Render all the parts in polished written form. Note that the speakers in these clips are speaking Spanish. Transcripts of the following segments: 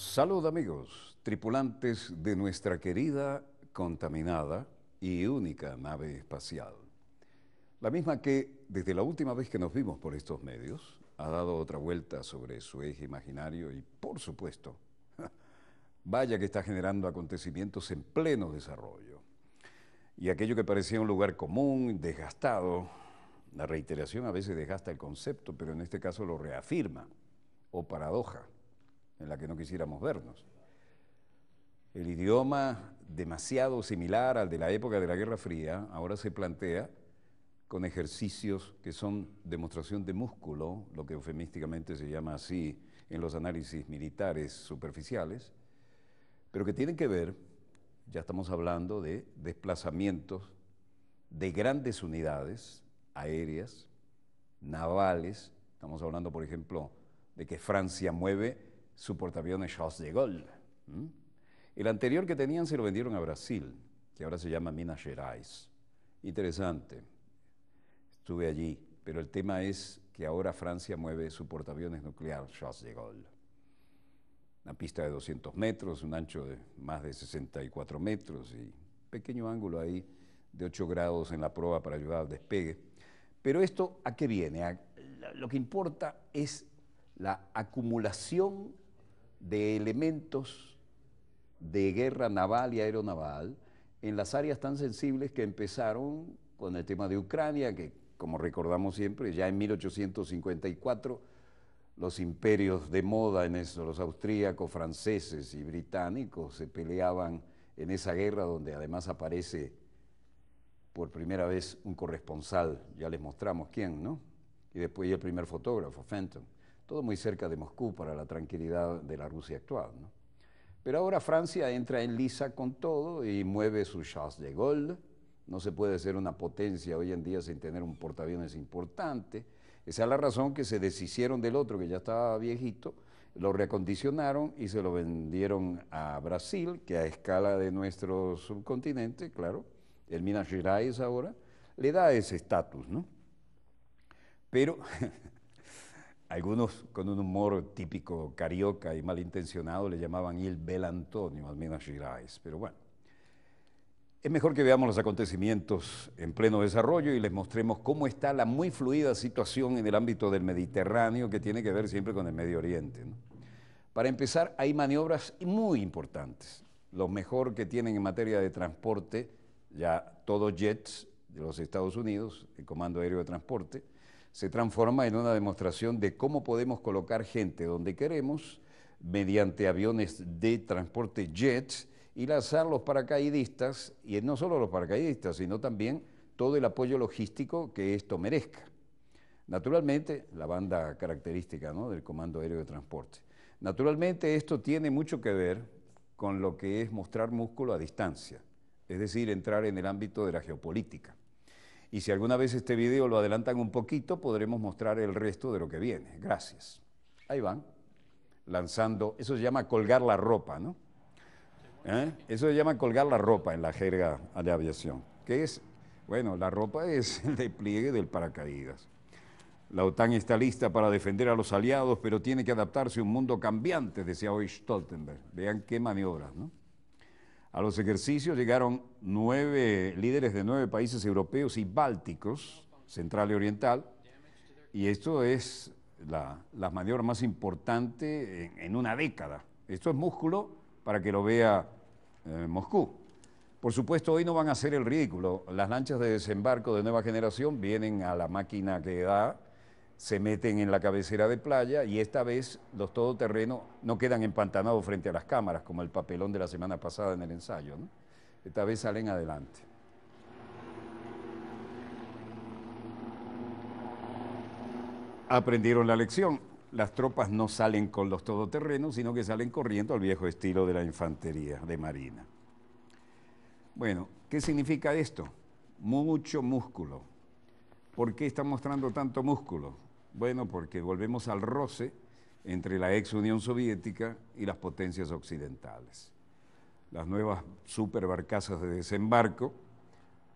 Salud amigos, tripulantes de nuestra querida, contaminada y única nave espacial. La misma que, desde la última vez que nos vimos por estos medios, ha dado otra vuelta sobre su eje imaginario y, por supuesto, vaya que está generando acontecimientos en pleno desarrollo. Y aquello que parecía un lugar común, desgastado, la reiteración a veces desgasta el concepto, pero en este caso lo reafirma, o paradoja en la que no quisiéramos vernos. El idioma demasiado similar al de la época de la Guerra Fría ahora se plantea con ejercicios que son demostración de músculo, lo que eufemísticamente se llama así en los análisis militares superficiales, pero que tienen que ver, ya estamos hablando de desplazamientos de grandes unidades aéreas, navales, estamos hablando por ejemplo de que Francia mueve su portaaviones Charles de Gaulle. El anterior que tenían se lo vendieron a Brasil, que ahora se llama Minas Gerais. Interesante, estuve allí, pero el tema es que ahora Francia mueve su portaaviones nuclear Charles de Gaulle. Una pista de 200 metros, un ancho de más de 64 metros y pequeño ángulo ahí de 8 grados en la proa para ayudar al despegue. Pero esto, ¿a qué viene? Lo que importa es la acumulación de elementos de guerra naval y aeronaval en las áreas tan sensibles que empezaron con el tema de Ucrania, que como recordamos siempre, ya en 1854 los imperios de moda en eso, los austríacos, franceses y británicos se peleaban en esa guerra donde además aparece por primera vez un corresponsal, ya les mostramos quién, ¿no? Y después el primer fotógrafo, Fenton. Todo muy cerca de Moscú para la tranquilidad de la Rusia actual, ¿no? Pero ahora Francia entra en lisa con todo y mueve su Charles de Gaulle. No se puede ser una potencia hoy en día sin tener un portaaviones importante. Esa es la razón que se deshicieron del otro, que ya estaba viejito, lo reacondicionaron y se lo vendieron a Brasil, que a escala de nuestro subcontinente, claro, el Minas Gerais ahora, le da ese estatus, ¿no? Pero algunos con un humor típico carioca y malintencionado le llamaban Il Bel Antonio al Minas Gerais, pero bueno. Es mejor que veamos los acontecimientos en pleno desarrollo y les mostremos cómo está la muy fluida situación en el ámbito del Mediterráneo que tiene que ver siempre con el Medio Oriente, ¿no? Para empezar, hay maniobras muy importantes. Lo mejor que tienen en materia de transporte, ya todos jets de los Estados Unidos, el Comando Aéreo de Transporte, se transforma en una demostración de cómo podemos colocar gente donde queremos mediante aviones de transporte jets y lanzar los paracaidistas, y no solo los paracaidistas, sino también todo el apoyo logístico que esto merezca. Naturalmente, la banda característica, ¿no?, del Comando Aéreo de Transporte. Naturalmente, esto tiene mucho que ver con lo que es mostrar músculo a distancia, es decir, entrar en el ámbito de la geopolítica. Y si alguna vez este video lo adelantan un poquito, podremos mostrar el resto de lo que viene. Gracias. Ahí van, lanzando, eso se llama colgar la ropa, ¿no? Eso se llama colgar la ropa en la jerga de aviación. ¿Qué es? Bueno, la ropa es el despliegue del paracaídas. La OTAN está lista para defender a los aliados, pero tiene que adaptarse a un mundo cambiante, decía hoy Stoltenberg. Vean qué maniobras, ¿no? A los ejercicios llegaron 9 líderes de 9 países europeos y bálticos, central y oriental, y esto es la maniobra más importante en una década. Esto es músculo para que lo vea Moscú. Por supuesto, hoy no van a hacer el ridículo. Las lanchas de desembarco de nueva generación vienen a la máquina que da, se meten en la cabecera de playa y esta vez los todoterrenos no quedan empantanados frente a las cámaras como el papelón de la semana pasada en el ensayo, ¿no? Esta vez salen adelante. Aprendieron la lección. Las tropas no salen con los todoterrenos, sino que salen corriendo al viejo estilo de la infantería de marina. Bueno, ¿qué significa esto? Mucho músculo. ¿Por qué está mostrando tanto músculo? Bueno, porque volvemos al roce entre la ex Unión Soviética y las potencias occidentales. Las nuevas superbarcazas de desembarco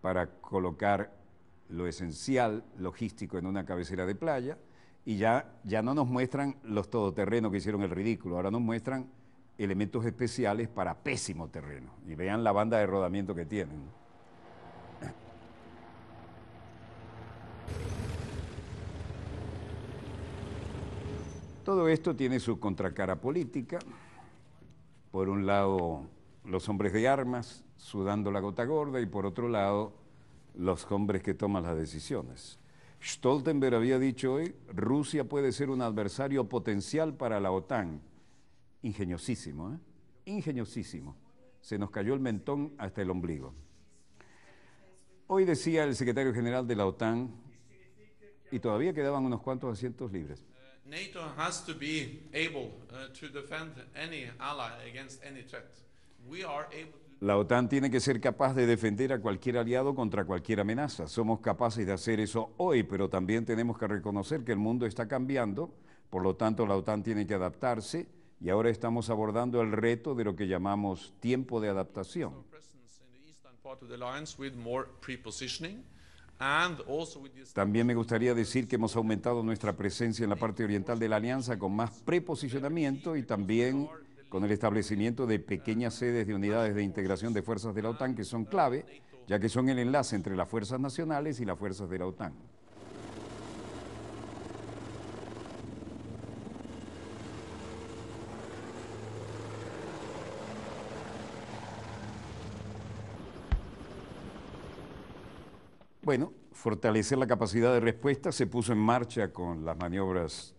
para colocar lo esencial logístico en una cabecera de playa y ya no nos muestran los todoterrenos que hicieron el ridículo, ahora nos muestran elementos especiales para pésimo terreno. Y vean la banda de rodamiento que tienen. Todo esto tiene su contracara política. Por un lado, los hombres de armas sudando la gota gorda y por otro lado, los hombres que toman las decisiones. Stoltenberg había dicho hoy, Rusia puede ser un adversario potencial para la OTAN. Ingeniosísimo, ¿eh? Ingeniosísimo. Se nos cayó el mentón hasta el ombligo. Hoy decía el secretario general de la OTAN, y todavía quedaban unos cuantos asientos libres. NATO has to be able to defend any ally against any threat. We are able to... La OTAN tiene que ser capaz de defender a cualquier aliado contra cualquier amenaza. Somos capaces de hacer eso hoy, pero también tenemos que reconocer que el mundo está cambiando, por lo tanto la OTAN tiene que adaptarse y ahora estamos abordando el reto de lo que llamamos tiempo de adaptación. También me gustaría decir que hemos aumentado nuestra presencia en la parte oriental de la alianza con más preposicionamiento y también con el establecimiento de pequeñas sedes de unidades de integración de fuerzas de la OTAN que son clave, ya que son el enlace entre las fuerzas nacionales y las fuerzas de la OTAN. Bueno, fortalecer la capacidad de respuesta se puso en marcha con las maniobras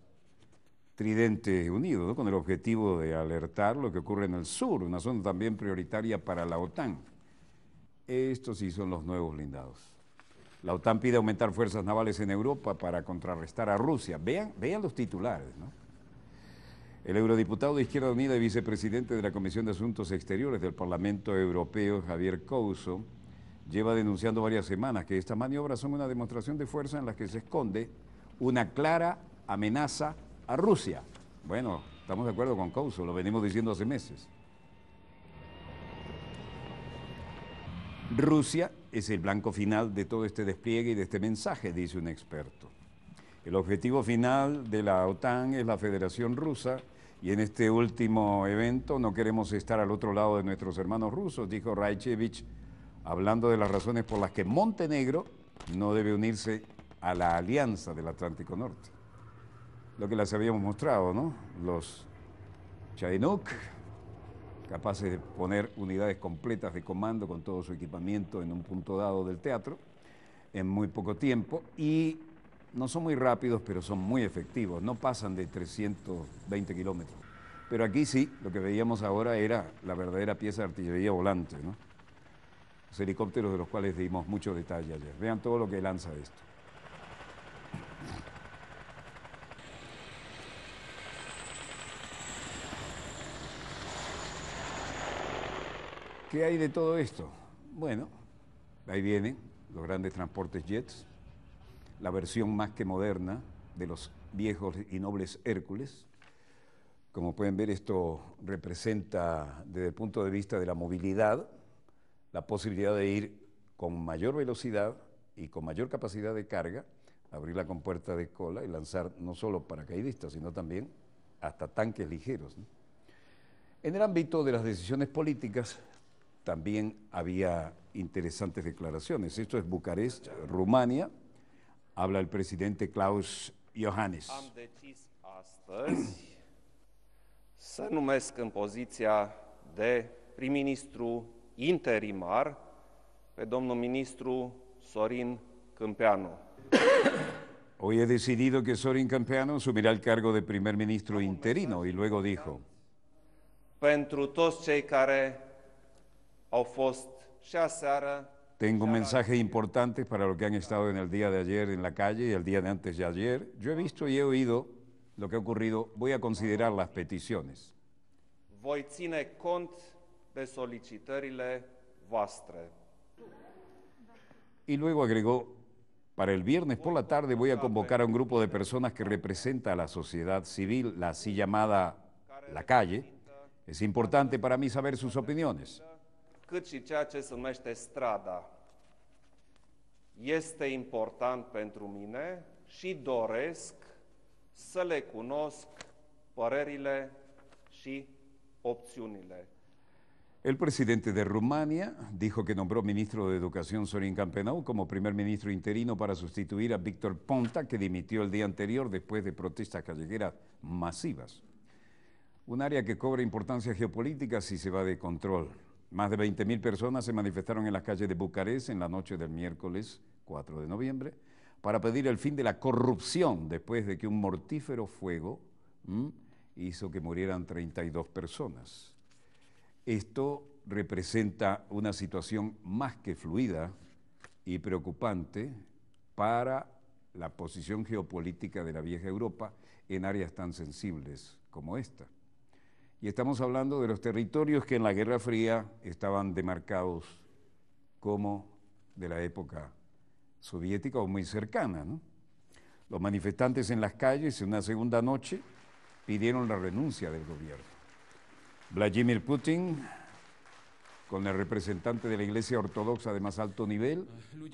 Tridente Unido, ¿no? Con el objetivo de alertar lo que ocurre en el sur, una zona también prioritaria para la OTAN. Estos sí son los nuevos blindados. La OTAN pide aumentar fuerzas navales en Europa para contrarrestar a Rusia. Vean los titulares, ¿no? El eurodiputado de Izquierda Unida y vicepresidente de la Comisión de Asuntos Exteriores del Parlamento Europeo, Javier Couso, lleva denunciando varias semanas que estas maniobras son una demostración de fuerza en la que se esconde una clara amenaza a Rusia. Bueno, estamos de acuerdo con Couso, lo venimos diciendo hace meses. Rusia es el blanco final de todo este despliegue y de este mensaje, dice un experto. El objetivo final de la OTAN es la Federación Rusa y en este último evento no queremos estar al otro lado de nuestros hermanos rusos, dijo Raichevich, hablando de las razones por las que Montenegro no debe unirse a la alianza del Atlántico Norte. Lo que les habíamos mostrado, ¿no? Los Chinook, capaces de poner unidades completas de comando con todo su equipamiento en un punto dado del teatro en muy poco tiempo y no son muy rápidos, pero son muy efectivos, no pasan de 320 kilómetros. Pero aquí sí, lo que veíamos ahora era la verdadera pieza de artillería volante, ¿no? Los helicópteros de los cuales dimos mucho detalle ayer. Vean todo lo que lanza esto. ¿Qué hay de todo esto? Bueno, ahí vienen los grandes transportes jets, la versión más que moderna de los viejos y nobles Hércules. Como pueden ver, esto representa, desde el punto de vista de la movilidad, la posibilidad de ir con mayor velocidad y con mayor capacidad de carga, abrir la compuerta de cola y lanzar no solo paracaidistas, sino también hasta tanques ligeros, ¿no? En el ámbito de las decisiones políticas, también había interesantes declaraciones. Esto es Bucarest, Rumania. Habla el presidente Klaus Iohannis. Am decis astăzi să numesc în poziția de prim-ministru interimar pe domnul ministru Sorin Câmpeanu. Hoy he decidido que Sorin Câmpeanu asumirá el cargo de primer ministro interino y luego dijo: Pentru toți cei care au fost și aseară. Tengo un mensaje importante para los que han estado en el día de ayer en la calle y el día de antes de ayer. Yo he visto y he oído lo que ha ocurrido. Voy a considerar las peticiones. Voi ține cont de solicitările voastre. Y luego agregó: para el viernes por la tarde voy a convocar a un grupo de personas que representa a la sociedad civil, la así llamada la calle. Es importante para mí saber sus opiniones. Cât și ceea ce se numește strada. Este important pentru mine și doresc să le cunosc părerile și opțiunile. El presidente de Rumania dijo que nombró ministro de Educación Sorin Campenou como primer ministro interino para sustituir a Victor Ponta, que dimitió el día anterior después de protestas callejeras masivas. Un área que cobra importancia geopolítica si se va de control. Más de 20.000 personas se manifestaron en las calles de Bucarest en la noche del miércoles 4 de noviembre para pedir el fin de la corrupción después de que un mortífero fuego hizo que murieran 32 personas. Esto representa una situación más que fluida y preocupante para la posición geopolítica de la vieja Europa en áreas tan sensibles como esta. Y estamos hablando de los territorios que en la Guerra Fría estaban demarcados como de la época soviética o muy cercana, ¿no? Los manifestantes en las calles en una segunda noche pidieron la renuncia del gobierno. Vladimir Putin, con el representante de la Iglesia Ortodoxa de más alto nivel,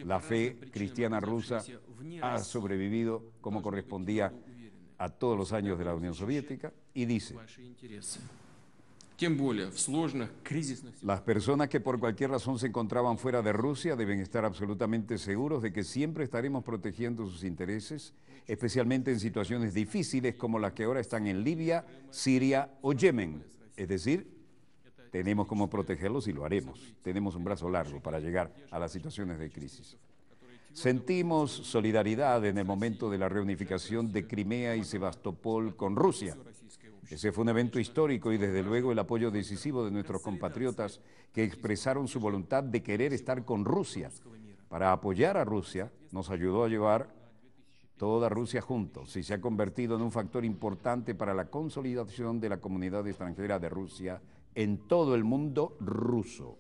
la fe cristiana rusa ha sobrevivido como correspondía a todos los años de la Unión Soviética, y dice: las personas que por cualquier razón se encontraban fuera de Rusia deben estar absolutamente seguros de que siempre estaremos protegiendo sus intereses, especialmente en situaciones difíciles como las que ahora están en Libia, Siria o Yemen. Es decir, tenemos cómo protegerlos y lo haremos. Tenemos un brazo largo para llegar a las situaciones de crisis. Sentimos solidaridad en el momento de la reunificación de Crimea y Sebastopol con Rusia. Ese fue un evento histórico y desde luego el apoyo decisivo de nuestros compatriotas que expresaron su voluntad de querer estar con Rusia. Para apoyar a Rusia nos ayudó a llevar toda Rusia juntos y se ha convertido en un factor importante para la consolidación de la comunidad extranjera de Rusia en todo el mundo ruso.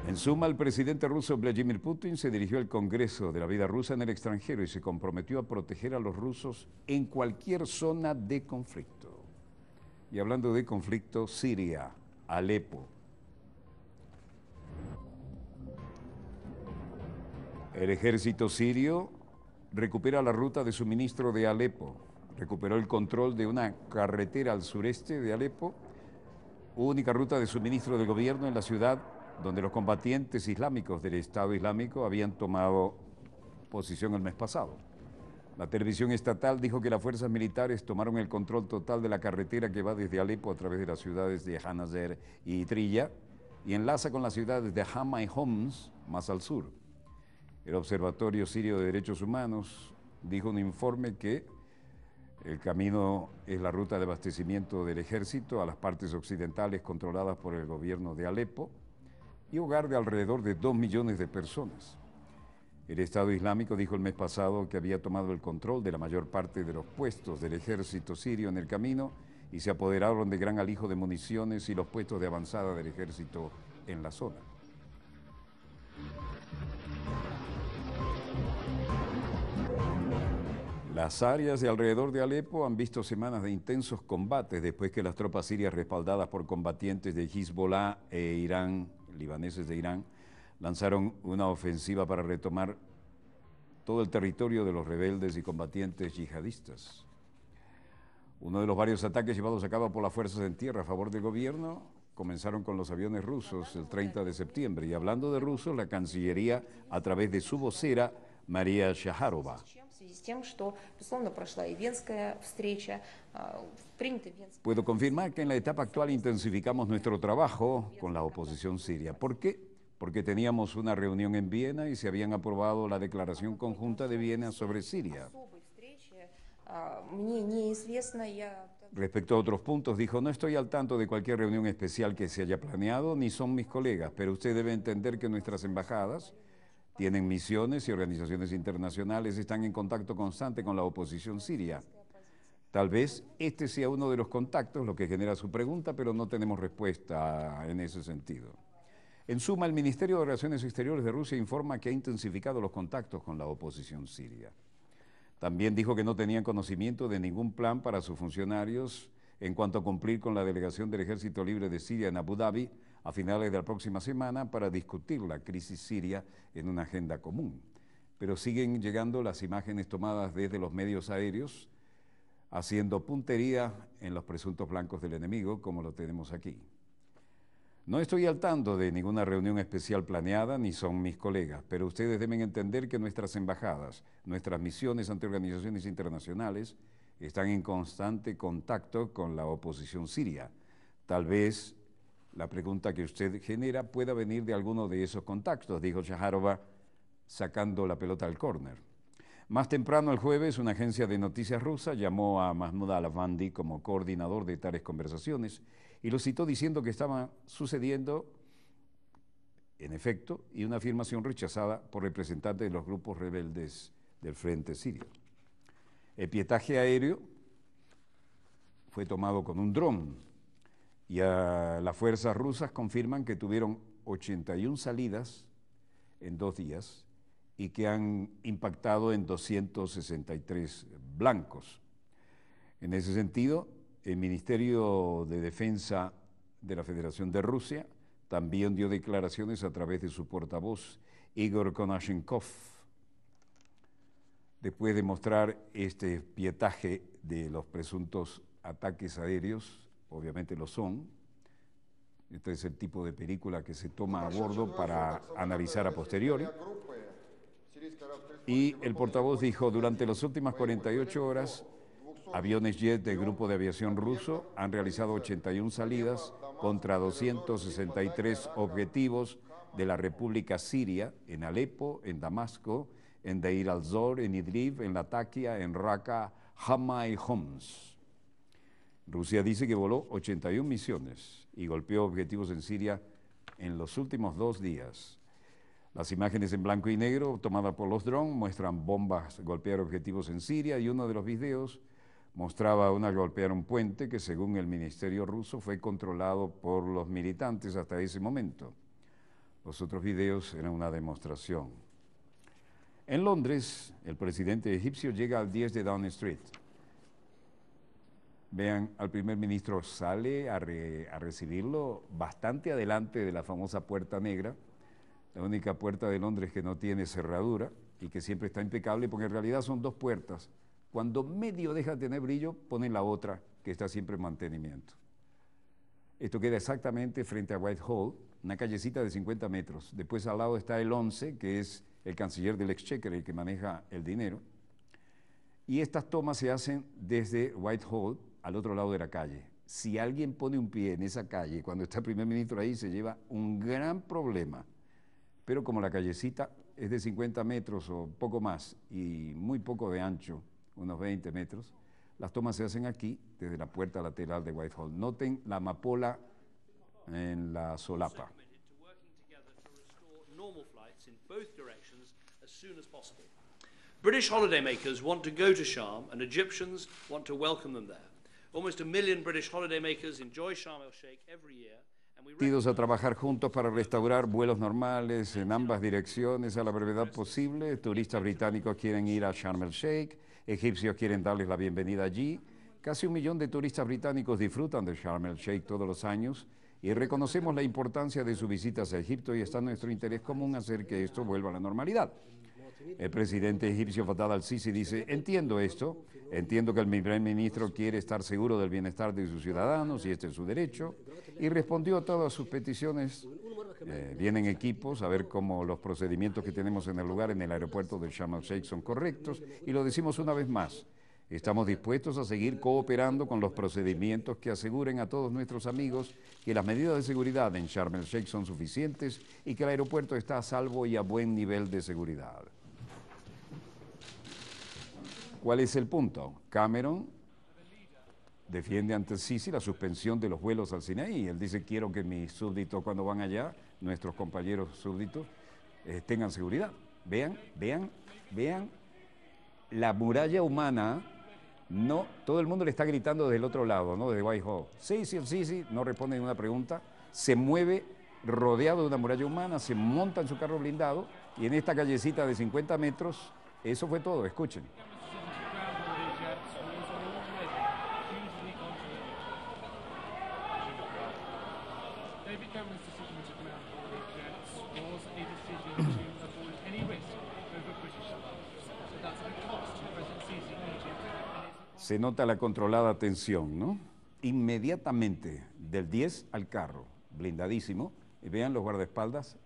En suma, el presidente ruso Vladimir Putin se dirigió al Congreso de la vida rusa en el extranjero y se comprometió a proteger a los rusos en cualquier zona de conflicto. Y hablando de conflicto, Siria, Alepo. El ejército sirio recupera la ruta de suministro de Alepo, recuperó el control de una carretera al sureste de Alepo, única ruta de suministro del gobierno en la ciudad donde los combatientes islámicos del Estado Islámico habían tomado posición el mes pasado. La televisión estatal dijo que las fuerzas militares tomaron el control total de la carretera que va desde Alepo a través de las ciudades de Hanazer y Trilla y enlaza con las ciudades de Hama y Homs más al sur. El Observatorio Sirio de Derechos Humanos dijo en un informe que el camino es la ruta de abastecimiento del ejército a las partes occidentales controladas por el gobierno de Alepo y hogar de alrededor de 2 millones de personas. El Estado Islámico dijo el mes pasado que había tomado el control de la mayor parte de los puestos del ejército sirio en el camino y se apoderaron de gran alijo de municiones y los puestos de avanzada del ejército en la zona. Las áreas de alrededor de Alepo han visto semanas de intensos combates después que las tropas sirias respaldadas por combatientes de Hezbollah e Irán, libaneses de Irán, lanzaron una ofensiva para retomar todo el territorio de los rebeldes y combatientes yihadistas. Uno de los varios ataques llevados a cabo por las fuerzas en tierra a favor del gobierno comenzaron con los aviones rusos el 30 de septiembre. Y hablando de rusos, la Cancillería, a través de su vocera, María Shaharova, puedo confirmar que en la etapa actual intensificamos nuestro trabajo con la oposición siria. ¿Por qué? Porque teníamos una reunión en Viena y se habían aprobado la Declaración Conjunta de Viena sobre Siria. Respecto a otros puntos, dijo: no estoy al tanto de cualquier reunión especial que se haya planeado, ni son mis colegas, pero usted debe entender que nuestras embajadas tienen misiones y organizaciones internacionales, están en contacto constante con la oposición siria. Tal vez este sea uno de los contactos, lo que genera su pregunta, pero no tenemos respuesta en ese sentido. En suma, el Ministerio de Relaciones Exteriores de Rusia informa que ha intensificado los contactos con la oposición siria. También dijo que no tenían conocimiento de ningún plan para sus funcionarios en cuanto a cumplir con la delegación del Ejército Libre de Siria en Abu Dhabi a finales de la próxima semana para discutir la crisis siria en una agenda común. Pero siguen llegando las imágenes tomadas desde los medios aéreos haciendo puntería en los presuntos blancos del enemigo, como lo tenemos aquí. No estoy al tanto de ninguna reunión especial planeada, ni son mis colegas, pero ustedes deben entender que nuestras embajadas, nuestras misiones ante organizaciones internacionales, están en constante contacto con la oposición siria. Tal vez la pregunta que usted genera pueda venir de alguno de esos contactos, dijo Shaharova, sacando la pelota al córner. Más temprano el jueves, una agencia de noticias rusa llamó a Mahmoud al-Afandi como coordinador de tales conversaciones y lo citó diciendo que estaba sucediendo, en efecto, y una afirmación rechazada por representantes de los grupos rebeldes del Frente Sirio. El pietaje aéreo fue tomado con un dron y las fuerzas rusas confirman que tuvieron 81 salidas en 2 días y que han impactado en 263 blancos. En ese sentido, el Ministerio de Defensa de la Federación de Rusia también dio declaraciones a través de su portavoz, Igor Konashenkov, después de mostrar este pietaje de los presuntos ataques aéreos. Obviamente lo son. Este es el tipo de película que se toma a bordo para analizar a posteriori. Y el portavoz dijo, durante las últimas 48 horas, aviones jet del Grupo de Aviación Ruso han realizado 81 salidas contra 263 objetivos de la República Siria, en Alepo, en Damasco, en Deir al-Zor, en Idlib, en Latakia, en Raqqa, Hama y Homs. Rusia dice que voló 81 misiones y golpeó objetivos en Siria en los últimos 2 días. Las imágenes en blanco y negro tomadas por los drones muestran bombas golpear objetivos en Siria y uno de los videos mostraba una golpear un puente que, según el Ministerio ruso, fue controlado por los militantes hasta ese momento. Los otros videos eran una demostración. En Londres, el presidente egipcio llega al 10 de Downing Street. Vean, al primer ministro sale a recibirlo bastante adelante de la famosa Puerta Negra, la única puerta de Londres que no tiene cerradura y que siempre está impecable, porque en realidad son 2 puertas. Cuando medio deja de tener brillo, ponen la otra, que está siempre en mantenimiento. Esto queda exactamente frente a Whitehall, una callecita de 50 metros. Después al lado está el 11, que es el canciller del Exchequer, el que maneja el dinero. Y estas tomas se hacen desde Whitehall al otro lado de la calle. Si alguien pone un pie en esa calle, cuando está el primer ministro ahí, se lleva un gran problema. Pero como la callecita es de 50 metros o poco más y muy poco de ancho, unos 20 metros, las tomas se hacen aquí, desde la puerta lateral de Whitehall. Noten la amapola en la solapa. British holidaymakers want to go to Sharm and Egyptians want to welcome them there. Almost 1 million British holidaymakers enjoy Sharm el-Sheikh every year. A trabajar juntos para restaurar vuelos normales en ambas direcciones a la brevedad posible. Turistas británicos quieren ir a Sharm el-Sheikh, egipcios quieren darles la bienvenida allí. Casi 1 millón de turistas británicos disfrutan de Sharm el-Sheikh todos los años y reconocemos la importancia de sus visitas a Egipto y está en nuestro interés común hacer que esto vuelva a la normalidad. El presidente egipcio Fattah al-Sisi dice, entiendo esto, entiendo que el primer ministro quiere estar seguro del bienestar de sus ciudadanos y este es su derecho, y respondió a todas sus peticiones. Vienen equipos a ver cómo los procedimientos que tenemos en el lugar, en el aeropuerto de Sharm el-Sheikh, son correctos, y lo decimos una vez más, estamos dispuestos a seguir cooperando con los procedimientos que aseguren a todos nuestros amigos que las medidas de seguridad en Sharm el-Sheikh son suficientes y que el aeropuerto está a salvo y a buen nivel de seguridad. ¿Cuál es el punto? Cameron defiende ante el Sisi la suspensión de los vuelos al Sinaí. Él dice, quiero que mis súbditos cuando van allá, nuestros compañeros súbditos, tengan seguridad. Vean la muralla humana. No, todo el mundo le está gritando desde el otro lado, ¿no? Desde Whitehall. Sí, el Sisi no responde ninguna pregunta, se mueve rodeado de una muralla humana, se monta en su carro blindado y en esta callecita de 50 metros, eso fue todo, escuchen. Se nota la controlada tensión, ¿no? Inmediatamente del 10 al carro, blindadísimo, y vean los guardaespaldas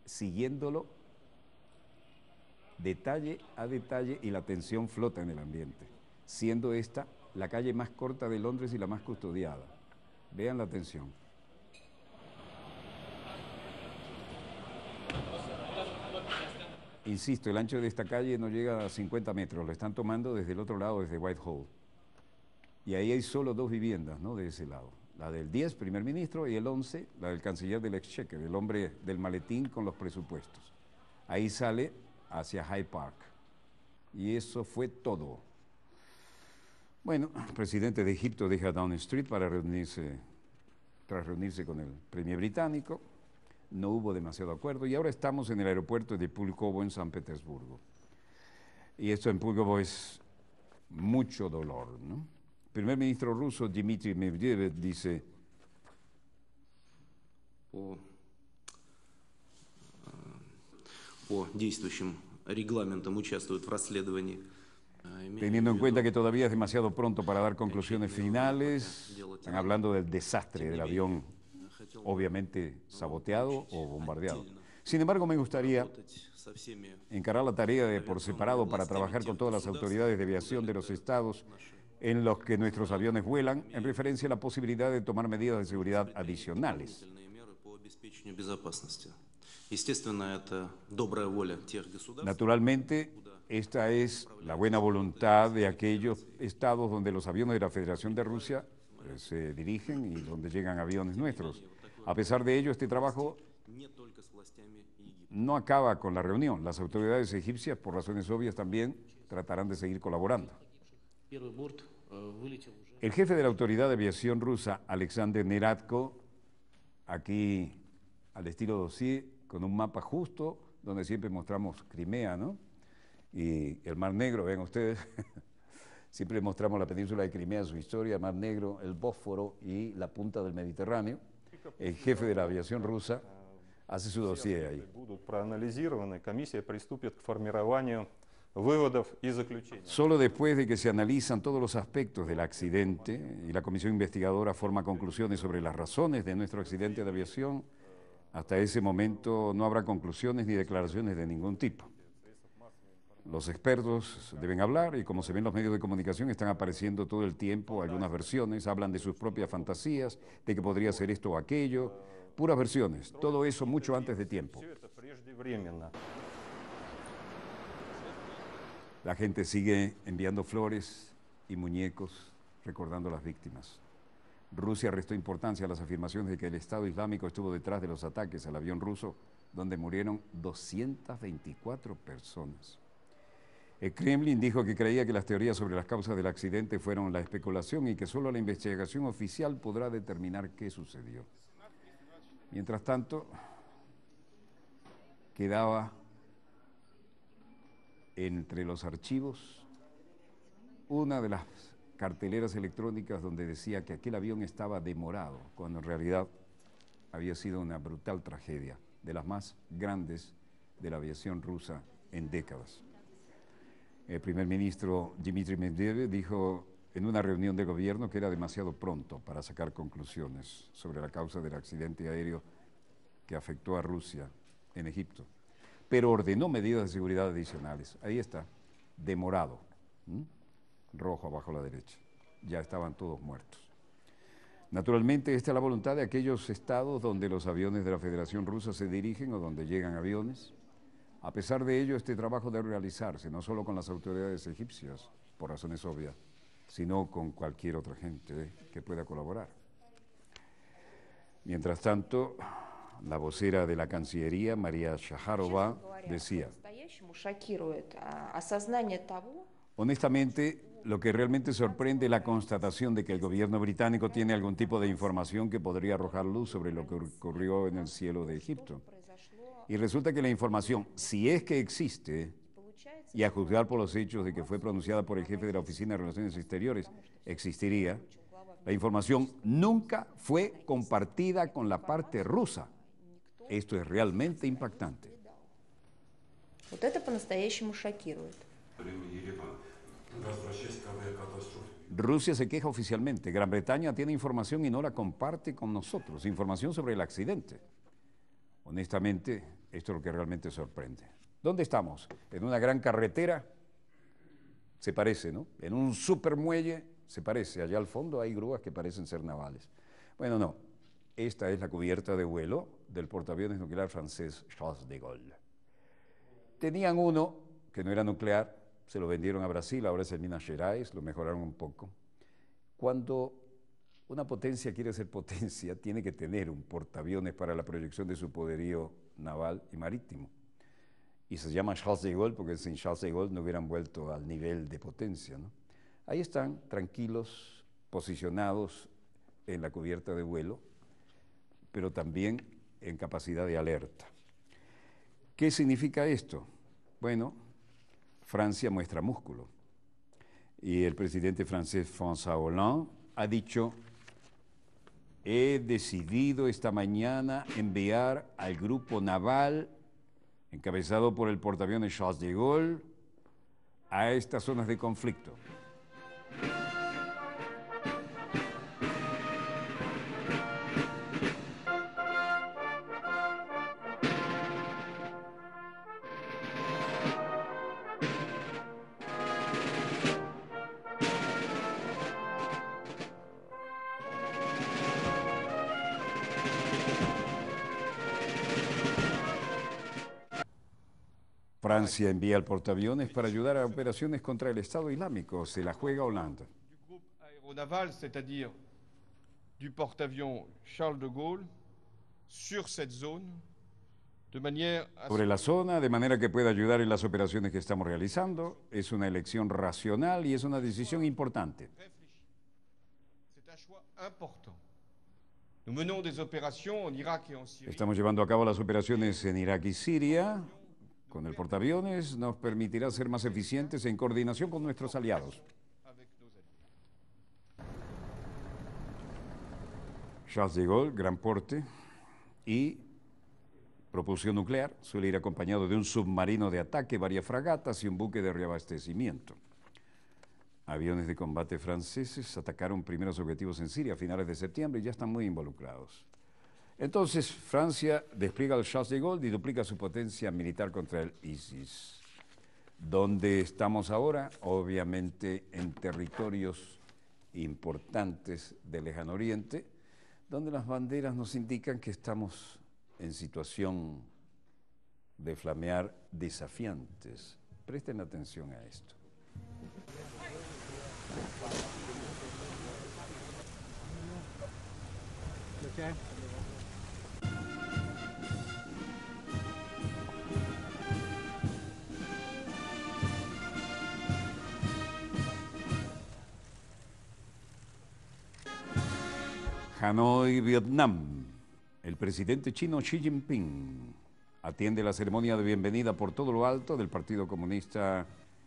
siguiéndolo detalle a detalle, y la tensión flota en el ambiente, siendo esta la calle más corta de Londres y la más custodiada. Vean la tensión. Insisto, el ancho de esta calle no llega a 50 metros, lo están tomando desde el otro lado, desde Whitehall. Y ahí hay solo dos viviendas, ¿no?, de ese lado. La del 10, primer ministro, y el 11, la del canciller del Exchequer, el hombre del maletín con los presupuestos. Ahí sale hacia Hyde Park. Y eso fue todo. Bueno, el presidente de Egipto deja Downing Street para tras reunirse con el premier británico. No hubo demasiado acuerdo y ahora estamos en el aeropuerto de Pulkovo en San Petersburgo. Y esto en Pulkovo es mucho dolor, ¿no? El primer ministro ruso Dmitry Medvedev dice: по действующим регламентам участвуют в расследовании. Teniendo en cuenta que todavía es demasiado pronto para dar conclusiones finales, están hablando del desastre del avión, obviamente saboteado o bombardeado. Sin embargo, me gustaría encarar la tarea de por separado para trabajar con todas las autoridades de aviación de los estados en los que nuestros aviones vuelan, en referencia a la posibilidad de tomar medidas de seguridad adicionales. Naturalmente, esta es la buena voluntad de aquellos estados donde los aviones de la Federación de Rusia se dirigen y donde llegan aviones nuestros. A pesar de ello, este trabajo no acaba con la reunión. Las autoridades egipcias, por razones obvias, también tratarán de seguir colaborando. El jefe de la Autoridad de Aviación Rusa, Alexander Neradko, aquí al estilo dossier, con un mapa justo, donde siempre mostramos Crimea, ¿no?, y el Mar Negro, ven ustedes, siempre mostramos la península de Crimea, su historia, el Mar Negro, el Bósforo y la punta del Mediterráneo. El jefe de la aviación rusa hace su dossier ahí. Solo después de que se analizan todos los aspectos del accidente y la comisión investigadora forma conclusiones sobre las razones de nuestro accidente de aviación, hasta ese momento no habrá conclusiones ni declaraciones de ningún tipo. Los expertos deben hablar y, como se ven en los medios de comunicación, están apareciendo todo el tiempo algunas versiones, hablan de sus propias fantasías, de que podría ser esto o aquello, puras versiones, todo eso mucho antes de tiempo. La gente sigue enviando flores y muñecos recordando a las víctimas. Rusia restó importancia a las afirmaciones de que el Estado Islámico estuvo detrás de los ataques al avión ruso, donde murieron 224 personas. El Kremlin dijo que creía que las teorías sobre las causas del accidente fueron la especulación y que solo la investigación oficial podrá determinar qué sucedió. Mientras tanto, quedaba entre los archivos una de las carteleras electrónicas donde decía que aquel avión estaba demorado, cuando en realidad había sido una brutal tragedia, de las más grandes de la aviación rusa en décadas. El primer ministro Dmitry Medvedev dijo en una reunión de gobierno que era demasiado pronto para sacar conclusiones sobre la causa del accidente aéreo que afectó a Rusia en Egipto, pero ordenó medidas de seguridad adicionales. Ahí está, demorado, rojo abajo a la derecha. Ya estaban todos muertos. Naturalmente, esta es la voluntad de aquellos estados donde los aviones de la Federación Rusa se dirigen o donde llegan aviones. A pesar de ello, este trabajo debe realizarse no solo con las autoridades egipcias, por razones obvias, sino con cualquier otra gente que pueda colaborar. Mientras tanto, la vocera de la Cancillería, María Shaharova, decía: honestamente, lo que realmente sorprende es la constatación de que el gobierno británico tiene algún tipo de información que podría arrojar luz sobre lo que ocurrió en el cielo de Egipto. Y resulta que la información, si es que existe, y a juzgar por los hechos de que fue pronunciada por el jefe de la Oficina de Relaciones Exteriores, existiría, la información nunca fue compartida con la parte rusa. Esto es realmente impactante. Rusia se queja oficialmente. Gran Bretaña tiene información y no la comparte con nosotros. Información sobre el accidente. Honestamente, esto es lo que realmente sorprende. ¿Dónde estamos? ¿En una gran carretera? Se parece, ¿no? En un supermuelle se parece. Allá al fondo hay grúas que parecen ser navales. Bueno, no. Esta es la cubierta de vuelo del portaaviones nuclear francés Charles de Gaulle. Tenían uno que no era nuclear, se lo vendieron a Brasil, ahora es en Minas Gerais, lo mejoraron un poco. Cuando una potencia quiere ser potencia, tiene que tener un portaaviones para la proyección de su poderío naval y marítimo. Y se llama Charles de Gaulle porque sin Charles de Gaulle no hubieran vuelto al nivel de potencia, ¿no? Ahí están, tranquilos, posicionados en la cubierta de vuelo, pero también en capacidad de alerta. ¿Qué significa esto? Bueno, Francia muestra músculo. Y el presidente francés François Hollande ha dicho: he decidido esta mañana enviar al grupo naval encabezado por el portaaviones Charles de Gaulle a estas zonas de conflicto. Francia envía al portaaviones para ayudar a operaciones contra el Estado Islámico. Se la juega Hollande. Du groupe aéronaval, c'est-à-dire du porte-avions Charles de Gaulle, sur cette zone, de manière à Sobre la zona, de manera que pueda ayudar en las operaciones que estamos realizando. Es una elección racional y es una decisión importante. réfléchir. C'est un choix important. Nous menons des opérations en Irak et en Syrie. Estamos llevando a cabo las operaciones en Irak y Siria. Con el portaaviones nos permitirá ser más eficientes en coordinación con nuestros aliados. Avec nos alliés. Charles de Gaulle, gran porte y propulsión nuclear, suele ir acompañado de un submarino de ataque, varias fragatas y un buque de reabastecimiento. Aviones de combate franceses atacaron primeros objetivos en Siria a finales de septiembre y ya están muy involucrados. Entonces, Francia despliega el Charles de Gaulle y duplica su potencia militar contra el ISIS. ¿Dónde estamos ahora? Obviamente en territorios importantes del Lejano Oriente, donde las banderas nos indican que estamos en situación de flamear desafiantes. Presten atención a esto. Hanoi, Vietnam. El presidente chino Xi Jinping atiende la ceremonia de bienvenida por todo lo alto del Partido Comunista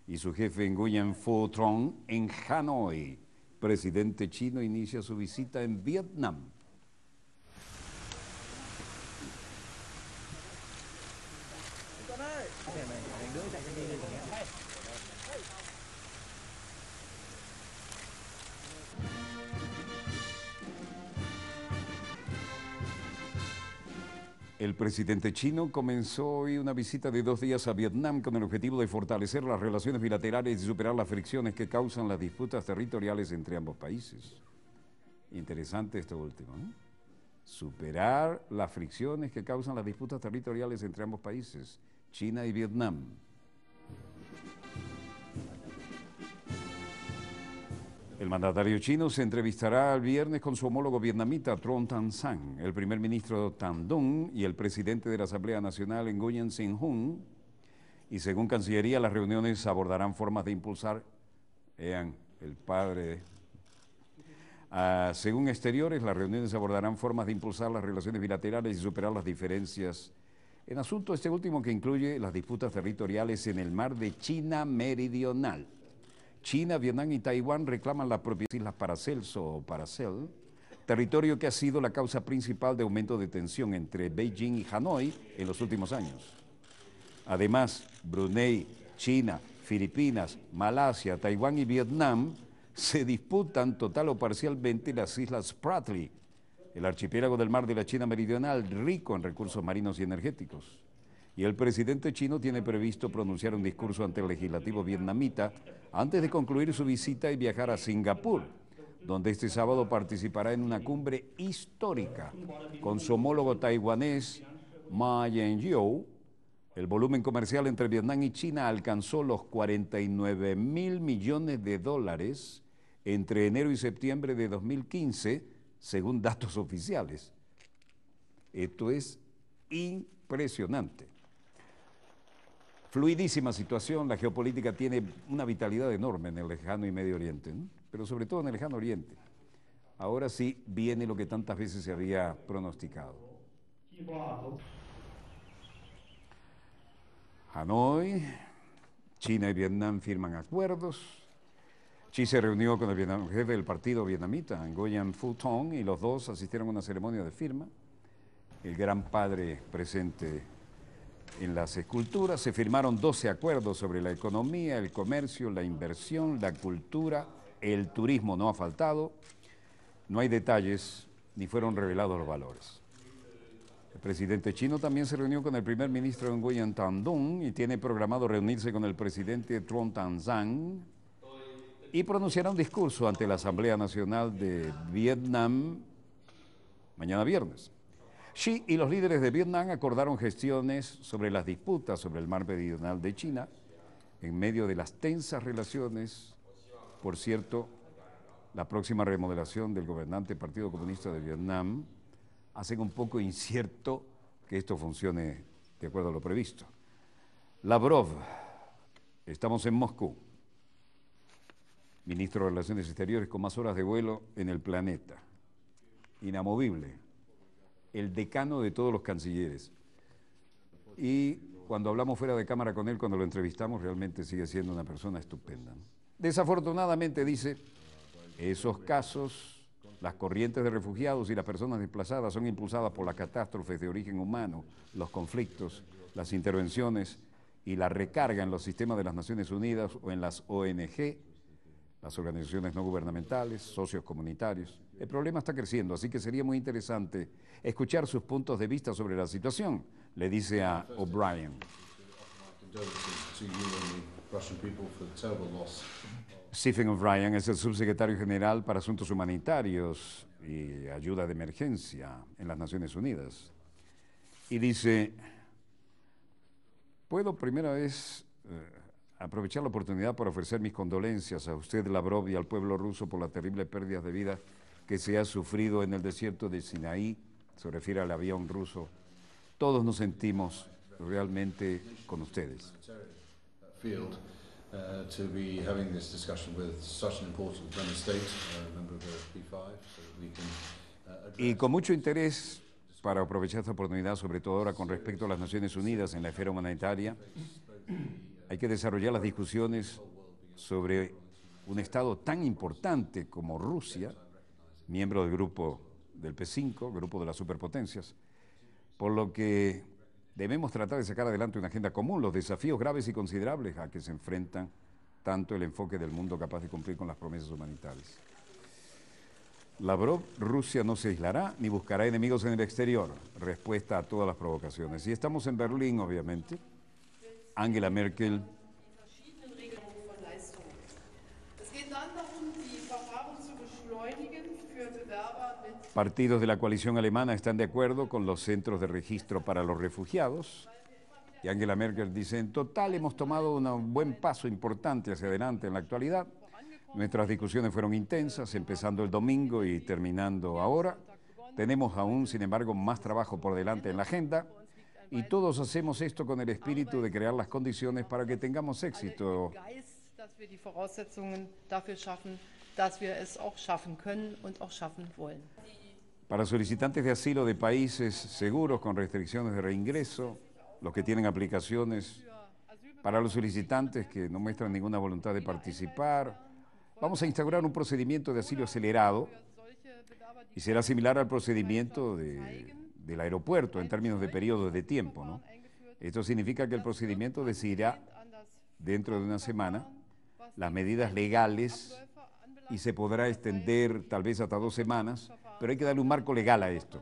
y su jefe Nguyen Phu Trong en Hanoi. Presidente chino inicia su visita en Vietnam. El presidente chino comenzó hoy una visita de 2 días a Vietnam con el objetivo de fortalecer las relaciones bilaterales y superar las fricciones que causan las disputas territoriales entre ambos países. Interesante esto último, ¿no? Superar las fricciones que causan las disputas territoriales entre ambos países, China y Vietnam. El mandatario chino se entrevistará el viernes con su homólogo vietnamita Tron Tan Sang, el primer ministro Tan Dung y el presidente de la Asamblea Nacional Nguyen Sinh Hun. Y según Cancillería, las reuniones abordarán formas de impulsar, vean, el padre. Según Exteriores, las reuniones abordarán formas de impulsar las relaciones bilaterales y superar las diferencias en asunto este último que incluye las disputas territoriales en el mar de China Meridional. China, Vietnam y Taiwán reclaman la propia islas Paracelso o Paracel, territorio que ha sido la causa principal de aumento de tensión entre Beijing y Hanoi en los últimos años. Además, Brunei, China, Filipinas, Malasia, Taiwán y Vietnam se disputan total o parcialmente las islas Spratly, el archipiélago del mar de la China Meridional, rico en recursos marinos y energéticos. Y el presidente chino tiene previsto pronunciar un discurso ante el legislativo vietnamita antes de concluir su visita y viajar a Singapur, donde este sábado participará en una cumbre histórica con su homólogo taiwanés Ma Ying-jeou. El volumen comercial entre Vietnam y China alcanzó los 49.000 millones de dólares entre enero y septiembre de 2015, según datos oficiales. Esto es impresionante. Fluidísima situación, la geopolítica tiene una vitalidad enorme en el lejano y Medio Oriente, ¿no? Pero sobre todo en el lejano Oriente. Ahora sí viene lo que tantas veces se había pronosticado. Hanoi, China y Vietnam firman acuerdos. Xi se reunió con el jefe del partido vietnamita, Nguyen Phu Trong, y los dos asistieron a una ceremonia de firma. El gran padre presente en las esculturas. Se firmaron 12 acuerdos sobre la economía, el comercio, la inversión, la cultura, el turismo no ha faltado. No hay detalles ni fueron revelados los valores. El presidente chino también se reunió con el primer ministro Nguyen Thanh Dung y tiene programado reunirse con el presidente Tron Tan Sang y pronunciará un discurso ante la Asamblea Nacional de Vietnam mañana viernes. Xi y los líderes de Vietnam acordaron gestiones sobre las disputas sobre el mar meridional de China en medio de las tensas relaciones. Por cierto, la próxima remodelación del gobernante Partido Comunista de Vietnam hacen un poco incierto que esto funcione de acuerdo a lo previsto. Lavrov, estamos en Moscú, ministro de Relaciones Exteriores con más horas de vuelo en el planeta, inamovible, el decano de todos los cancilleres. Y cuando hablamos fuera de cámara con él, cuando lo entrevistamos, realmente sigue siendo una persona estupenda, ¿no? Desafortunadamente, dice, esos casos, las corrientes de refugiados y las personas desplazadas son impulsadas por las catástrofes de origen humano, los conflictos, las intervenciones y la recarga en los sistemas de las Naciones Unidas o en las ONG, las organizaciones no gubernamentales, socios comunitarios. El problema está creciendo, así que sería muy interesante escuchar sus puntos de vista sobre la situación, le dice a O'Brien. Stephen O'Brien es el subsecretario general para Asuntos Humanitarios y Ayuda de Emergencia en las Naciones Unidas. Y dice, puedo primera vez aprovechar la oportunidad para ofrecer mis condolencias a usted, Lavrov, y al pueblo ruso por la terrible pérdida de vida que se ha sufrido en el desierto de Sinaí. Se refiere al avión ruso. Todos nos sentimos realmente con ustedes. To be having this discussion with such an important member state, member of the P5, so that we can Y con mucho interés, para aprovechar esta oportunidad, sobre todo ahora con respecto a las Naciones Unidas en la esfera humanitaria, hay que desarrollar las discusiones sobre un Estado tan importante como Rusia, miembro del grupo del P5, grupo de las superpotencias, por lo que debemos tratar de sacar adelante una agenda común, los desafíos graves y considerables a que se enfrentan tanto el enfoque del mundo capaz de cumplir con las promesas humanitarias. Lavrov, Rusia no se aislará ni buscará enemigos en el exterior, respuesta a todas las provocaciones. Y estamos en Berlín, obviamente. Angela Merkel partidos de la coalición alemana están de acuerdo con los centros de registro para los refugiados. Y Angela Merkel dice, en total hemos tomado un buen paso importante hacia adelante en la actualidad. Nuestras discusiones fueron intensas, empezando el domingo y terminando ahora. Tenemos aún, sin embargo, más trabajo por delante en la agenda. Y todos hacemos esto con el espíritu de crear las condiciones para que tengamos éxito. Para solicitantes de asilo de países seguros con restricciones de reingreso, los que tienen aplicaciones, para los solicitantes que no muestran ninguna voluntad de participar, vamos a instaurar un procedimiento de asilo acelerado y será similar al procedimiento del aeropuerto en términos de periodos de tiempo, ¿no? Esto significa que el procedimiento decidirá dentro de una semana las medidas legales y se podrá extender tal vez hasta 2 semanas, pero hay que darle un marco legal a esto.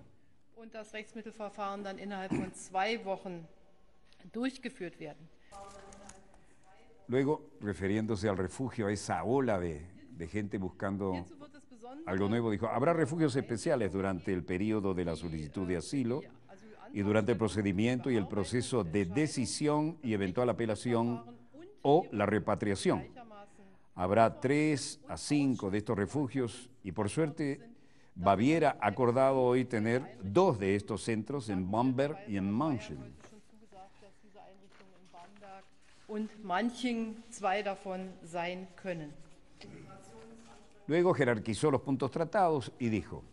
Und das Rechtsmittelverfahren dann innerhalb von 2 Wochen durchgeführt werden. Luego, refiriéndose al refugio, a esa ola de gente buscando Hierzu wird es besonders algo nuevo, dijo, habrá refugios especiales durante el periodo de la solicitud de asilo y durante el procedimiento y el proceso de decisión y eventual apelación o la repatriación. Habrá 3 a 5 de estos refugios y por suerte Baviera ha acordado hoy tener 2 de estos centros en Bamberg y en München. und Manching 2 davon sein können. Luego jerarquizó los puntos tratados y dijo,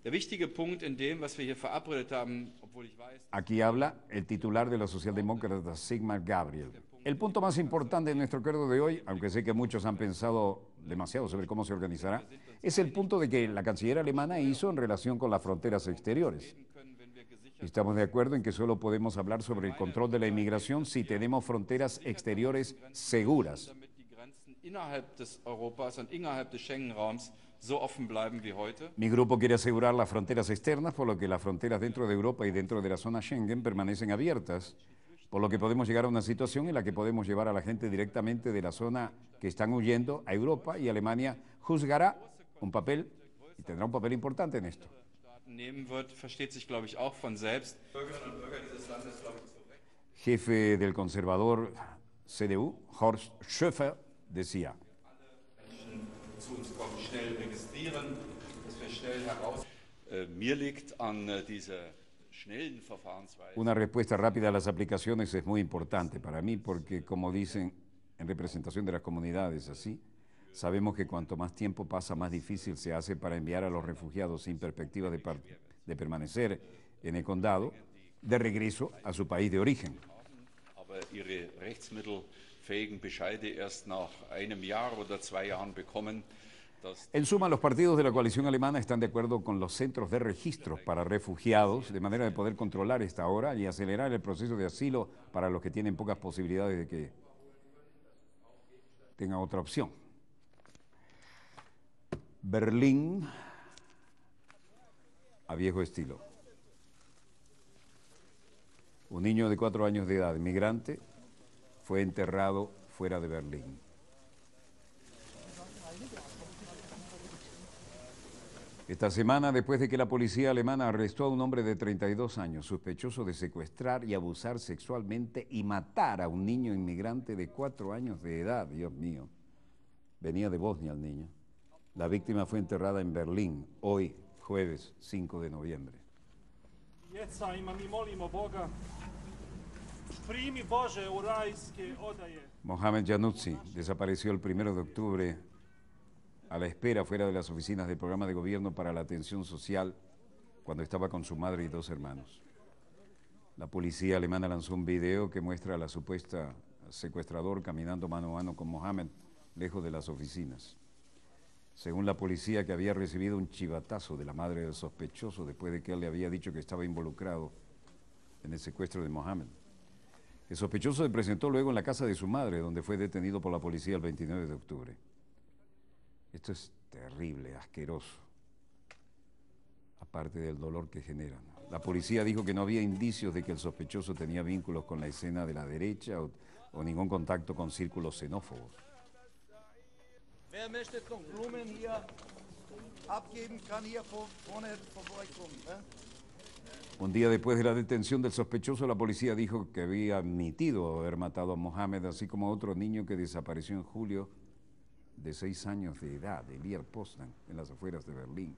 Der wichtige Punkt in dem, was wir hier verabredet haben, obwohl ich weiß, aquí habla el titular de los socialdemócratas, Sigmar Gabriel. El punto más importante de nuestro acuerdo de hoy, aunque sé que muchos han pensado demasiado sobre cómo se organizará, es el punto de que la canciller alemana hizo en relación con las fronteras exteriores. Estamos de acuerdo en que solo podemos hablar sobre el control de la inmigración si tenemos fronteras exteriores seguras. damit die Grenzen innerhalb des Europas und innerhalb des Schengen-Raums so offen bleiben wie heute. Mi grupo quiere asegurar las fronteras externas, por lo que las fronteras dentro de Europa y dentro de la zona Schengen permanecen abiertas, por lo que podemos llegar a una situación en la que podemos llevar a la gente directamente de la zona que están huyendo a Europa y Alemania juzgará un papel y tendrá un papel importante en esto. Nehmen wird, versteht sich, glaube ich, auch von selbst. Bürgerinnen und Bürger dieses Landes, glaube ich, zu Recht. Jefe del conservador CDU, Horst Schöffer, decía, Menschen zu uns kommen, schnell registrieren, dass wir schnell heraus. Mir liegt an dieser schnellen Verfahrensweise. una respuesta rápida a las aplicaciones es muy importante para mí porque, como dicen en representación de las comunidades así, sabemos que cuanto más tiempo pasa, más difícil se hace para enviar a los refugiados sin perspectiva de permanecer en el condado de regreso a su país de origen. Aber ihre rechtsmittelfähigen Bescheide erst nach einem Jahr oder 2 Jahren bekommen. En suma, los partidos de la coalición alemana están de acuerdo con los centros de registro para refugiados, de manera de poder controlar esta hora y acelerar el proceso de asilo para los que tienen pocas posibilidades de que tengan otra opción. Berlín a viejo estilo. Un niño de 4 años de edad, inmigrante, fue enterrado fuera de Berlín. Esta semana, después de que la policía alemana arrestó a un hombre de 32 años, sospechoso de secuestrar y abusar sexualmente y matar a un niño inmigrante de 4 años de edad, Dios mío. Venía de Bosnia el niño. La víctima fue enterrada en Berlín, hoy, jueves 5 de noviembre. Mohamed Januzzi desapareció el 1 de octubre a la espera fuera de las oficinas del programa de gobierno para la atención social cuando estaba con su madre y 2 hermanos. La policía alemana lanzó un video que muestra a la supuesta secuestrador caminando mano a mano con Mohamed lejos de las oficinas. Según la policía, que había recibido un chivatazo de la madre del sospechoso después de que él le había dicho que estaba involucrado en el secuestro de Mohamed. El sospechoso se presentó luego en la casa de su madre, donde fue detenido por la policía el 29 de octubre. Esto es terrible, asqueroso, aparte del dolor que generan. La policía dijo que no había indicios de que el sospechoso tenía vínculos con la escena de la derecha o ningún contacto con círculos xenófobos. Wer möchte noch Blumen hier abgeben, kann hier vorne vorbeikommen. Un día después de la detención del sospechoso, la policía dijo que había admitido haber matado a Mohamed, así como a otro niño que desapareció en julio de 6 años de edad, Elier Poznan, en las afueras de Berlín.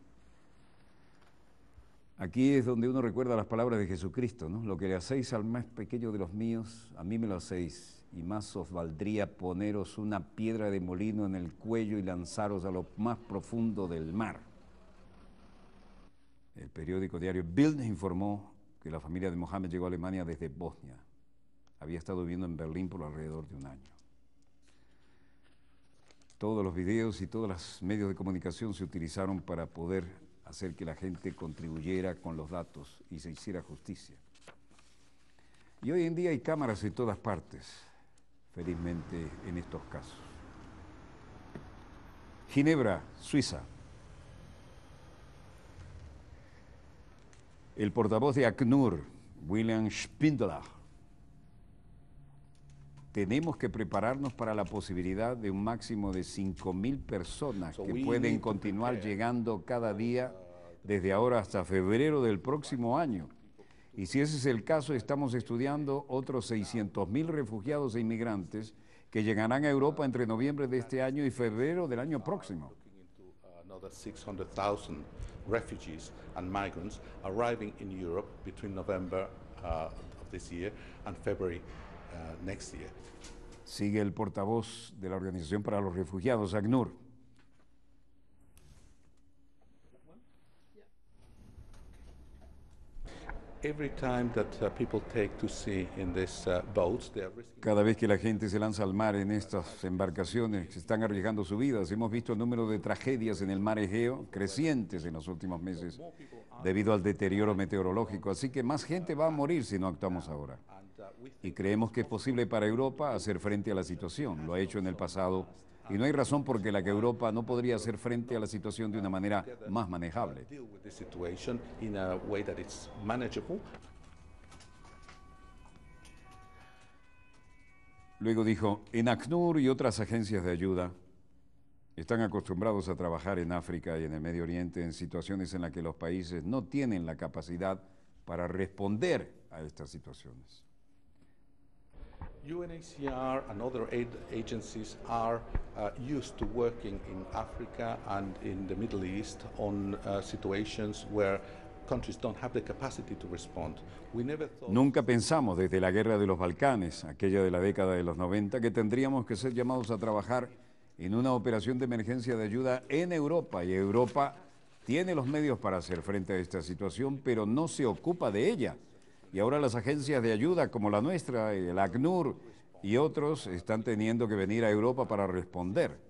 Aquí es donde uno recuerda las palabras de Jesucristo, ¿no? Lo que le hacéis al más pequeño de los míos, a mí me lo hacéis. Y más os valdría poneros una piedra de molino en el cuello y lanzaros a lo más profundo del mar. El periódico diario Bild informó que la familia de Mohamed llegó a Alemania desde Bosnia. Había estado viviendo en Berlín por alrededor de 1 año. Todos los videos y todos los medios de comunicación se utilizaron para poder hacer que la gente contribuyera con los datos y se hiciera justicia. Y hoy en día hay cámaras en todas partes, felizmente, en estos casos. Ginebra, Suiza. El portavoz de ACNUR, William Spindler. Tenemos que prepararnos para la posibilidad de un máximo de 5.000 personas que pueden continuar llegando cada día desde ahora hasta febrero del próximo año. Y si ese es el caso, estamos estudiando otros 600.000 refugiados e inmigrantes que llegarán a Europa entre noviembre de este año y febrero del año próximo. Another 600,000 refugees and migrants arriving in Europe between November of this year and February next year. Sigue el portavoz de la Organización para los Refugiados, ACNUR. Every time that people take to sea in these boats, they are risking. Cada vez que la gente se lanza al mar en estas embarcaciones, se están arriesgando su vida. Hemos visto el número de tragedias en el mar Egeo crecientes en los últimos meses debido al deterioro meteorológico. Así que más gente va a morir si no actuamos ahora. Y creemos que es posible para Europa hacer frente a la situación. Lo ha hecho en el pasado y no hay razón por que Europa no podría hacer frente a la situación de una manera más manejable. Luego dijo, en ACNUR y otras agencias de ayuda están acostumbrados a trabajar en África y en el Medio Oriente en situaciones en las que los países no tienen la capacidad para responder a estas situaciones. UNHCR and other aid agencies are used to working in Africa and in the Middle East on situations where countries don't have the capacity to respond. We never thought... Nunca pensamos desde la guerra de los Balcanes, aquella de la década de los 90, que tendríamos que ser llamados a trabajar en una operación de emergencia de ayuda en Europa. Y Europa tiene los medios para hacer frente a esta situación, pero no se ocupa de ella. Y ahora las agencias de ayuda como la nuestra, el ACNUR y otros están teniendo que venir a Europa para responder.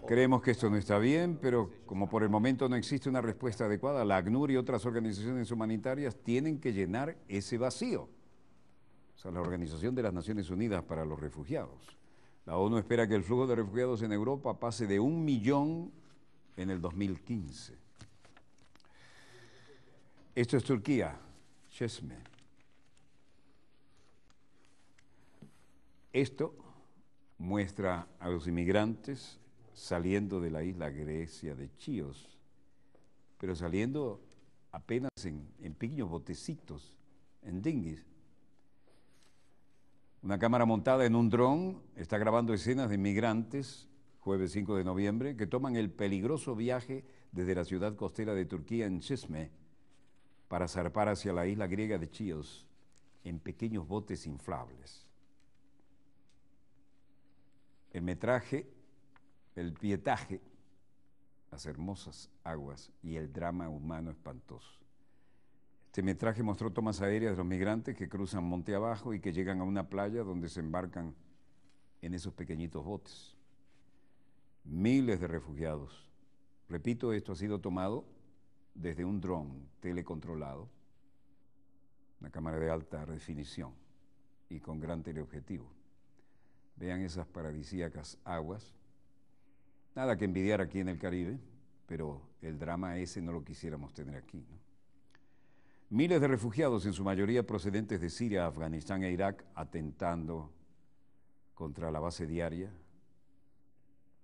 Creemos que esto no está bien, pero como por el momento no existe una respuesta adecuada, la ACNUR y otras organizaciones humanitarias tienen que llenar ese vacío. O sea, la Organización de las Naciones Unidas para los Refugiados. La ONU espera que el flujo de refugiados en Europa pase de 1 millón en el 2015. Esto es Turquía, Çeşme. Esto muestra a los inmigrantes saliendo de la isla Grecia de Chios, pero saliendo apenas en pequeños botecitos, en dinghies. Una cámara montada en un dron está grabando escenas de inmigrantes, jueves 5 de noviembre, que toman el peligroso viaje desde la ciudad costera de Turquía en Çeşme para zarpar hacia la isla griega de Chios en pequeños botes inflables. El metraje, el pietaje, las hermosas aguas y el drama humano espantoso. Este metraje mostró tomas aéreas de los migrantes que cruzan monte abajo y que llegan a una playa donde se embarcan en esos pequeñitos botes. Miles de refugiados. Repito, esto ha sido tomado desde un dron telecontrolado, una cámara de alta definición y con gran teleobjetivo. Vean esas paradisíacas aguas. Nada que envidiar aquí en el Caribe, pero el drama ese no lo quisiéramos tener aquí, ¿no? Miles de refugiados, en su mayoría procedentes de Siria, Afganistán e Irak, atentando contra la base diaria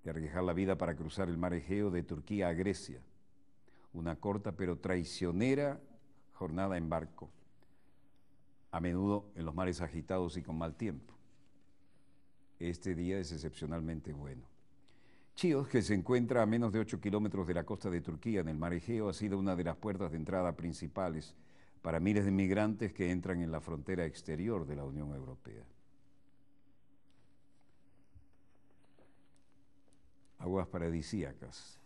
de arriesgar la vida para cruzar el mar Egeo de Turquía a Grecia. Una corta pero traicionera jornada en barco, a menudo en los mares agitados y con mal tiempo. Este día es excepcionalmente bueno. Chios, que se encuentra a menos de 8 kilómetros de la costa de Turquía en el mar Egeo, ha sido una de las puertas de entrada principales para miles de inmigrantes que entran en la frontera exterior de la Unión Europea. Aguas paradisíacas.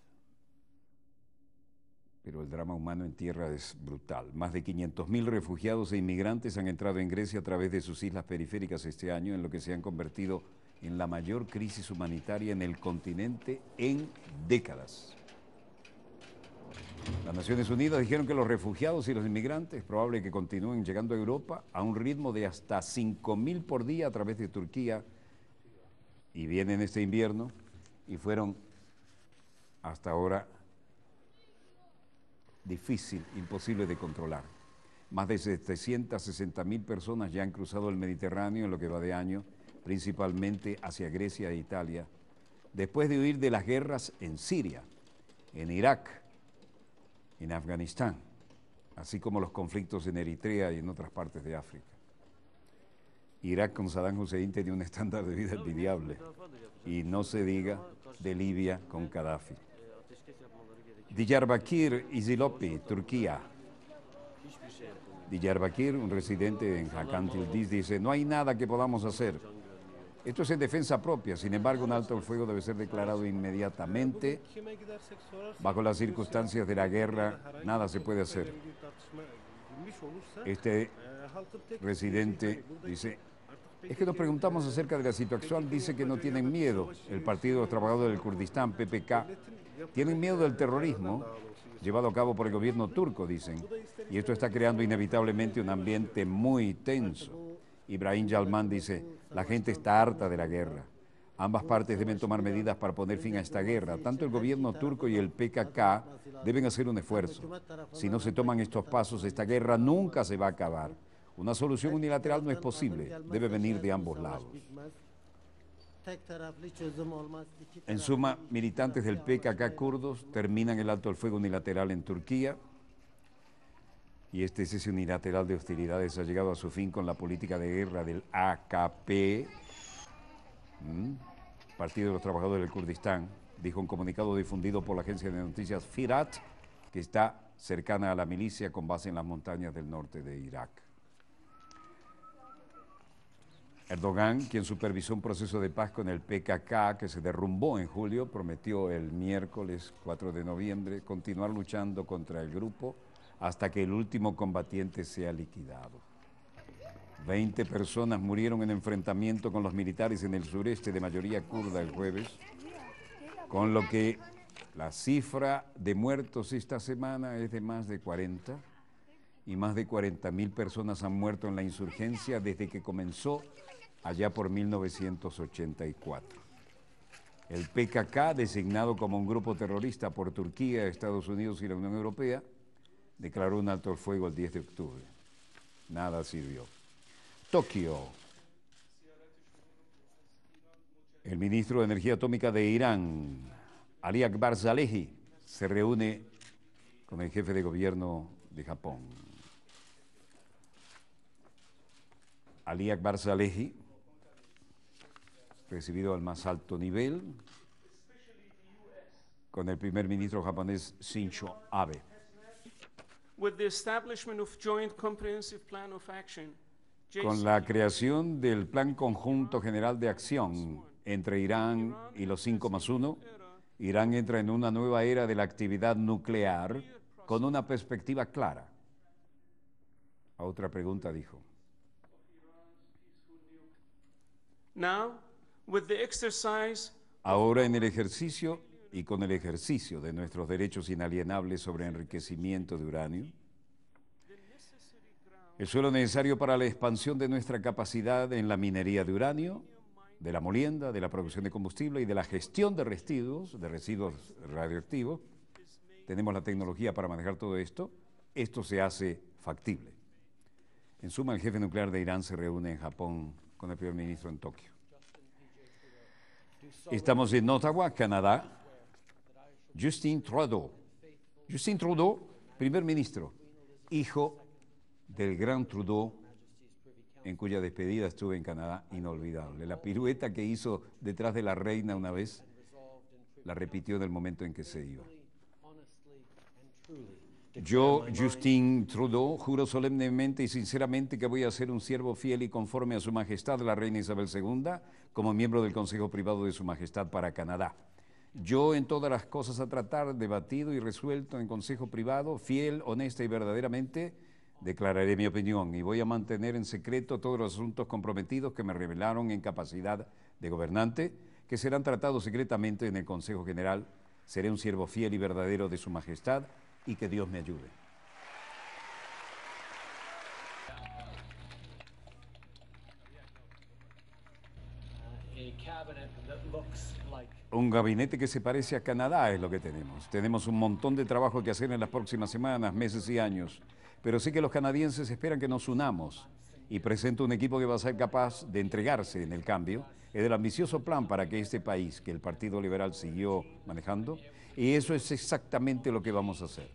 Pero el drama humano en tierra es brutal. Más de 500.000 refugiados e inmigrantes han entrado en Grecia a través de sus islas periféricas este año, en lo que se han convertido en la mayor crisis humanitaria en el continente en décadas. Las Naciones Unidas dijeron que los refugiados y los inmigrantes es probable que continúen llegando a Europa a un ritmo de hasta 5.000 por día a través de Turquía, y vienen este invierno y fueron hasta ahora difícil, imposible de controlar. Más de 760.000 personas ya han cruzado el Mediterráneo en lo que va de año, principalmente hacia Grecia e Italia, después de huir de las guerras en Siria, en Irak, en Afganistán, así como los conflictos en Eritrea y en otras partes de África. Irak con Saddam Hussein tenía un estándar de vida envidiable, y no se diga de Libia con Gaddafi. Diyarbakir Izilopi, Turquía. Diyarbakir, un residente en Hakan Yildiz, dice: no hay nada que podamos hacer. Esto es en defensa propia, sin embargo un alto el fuego debe ser declarado inmediatamente. Bajo las circunstancias de la guerra, nada se puede hacer. Este residente dice: es que nos preguntamos acerca de la situación, dice que no tienen miedo. El Partido de los Trabajadores del Kurdistán, PPK, tienen miedo del terrorismo llevado a cabo por el gobierno turco, dicen, y esto está creando inevitablemente un ambiente muy tenso. Ibrahim Yalman dice: la gente está harta de la guerra. Ambas partes deben tomar medidas para poner fin a esta guerra. Tanto el gobierno turco y el PKK deben hacer un esfuerzo. Si no se toman estos pasos, esta guerra nunca se va a acabar. Una solución unilateral no es posible, debe venir de ambos lados. En suma, militantes del PKK kurdos terminan el alto el fuego unilateral en Turquía, y este cese unilateral de hostilidades ha llegado a su fin con la política de guerra del AKP, Partido de los Trabajadores del Kurdistán, dijo un comunicado difundido por la agencia de noticias Firat, que está cercana a la milicia con base en las montañas del norte de Irak. Erdogan, quien supervisó un proceso de paz con el PKK que se derrumbó en julio, prometió el miércoles 4 de noviembre continuar luchando contra el grupo hasta que el último combatiente sea liquidado. 20 personas murieron en enfrentamiento con los militares en el sureste de mayoría kurda el jueves, con lo que la cifra de muertos esta semana es de más de 40, y más de 40.000 personas han muerto en la insurgencia desde que comenzó allá por 1984. El PKK, designado como un grupo terrorista por Turquía, Estados Unidos y la Unión Europea, declaró un alto el fuego el 10 de octubre. Nada sirvió. Tokio. El ministro de Energía Atómica de Irán, Ali Akbar Salehi, se reúne con el jefe de gobierno de Japón. Ali Akbar Salehi, recibido al más alto nivel, con el primer ministro japonés Shinzo Abe. Con la creación del Plan Conjunto General de Acción entre Irán y los 5+1, Irán entra en una nueva era de la actividad nuclear con una perspectiva clara. A otra pregunta dijo: ahora en el ejercicio y con el ejercicio de nuestros derechos inalienables sobre enriquecimiento de uranio, el suelo necesario para la expansión de nuestra capacidad en la minería de uranio, de la molienda, de la producción de combustible y de la gestión de residuos radioactivos, tenemos la tecnología para manejar todo esto. Esto se hace factible. En suma, el jefe nuclear de Irán se reúne en Japón con el primer ministro en Tokio. Estamos en Ottawa, Canadá. Justin Trudeau, primer ministro, hijo del gran Trudeau, en cuya despedida estuve en Canadá, inolvidable. La pirueta que hizo detrás de la reina una vez, la repitió en el momento en que se iba. Yo, Justin Trudeau, juro solemnemente y sinceramente que voy a ser un siervo fiel y conforme a Su Majestad la Reina Isabel II, como miembro del Consejo Privado de Su Majestad para Canadá. Yo, en todas las cosas a tratar, debatido y resuelto en Consejo Privado, fiel, honesta y verdaderamente, declararé mi opinión y voy a mantener en secreto todos los asuntos comprometidos que me revelaron en capacidad de gobernante, que serán tratados secretamente en el Consejo General. Seré un siervo fiel y verdadero de Su Majestad, y que Dios me ayude. Un gabinete que se parece a Canadá es lo que tenemos. Tenemos un montón de trabajo que hacer en las próximas semanas, meses y años, pero sí que los canadienses esperan que nos unamos y presento un equipo que va a ser capaz de entregarse en el cambio, en el ambicioso plan para que este país, que el Partido Liberal siguió manejando, y eso es exactamente lo que vamos a hacer.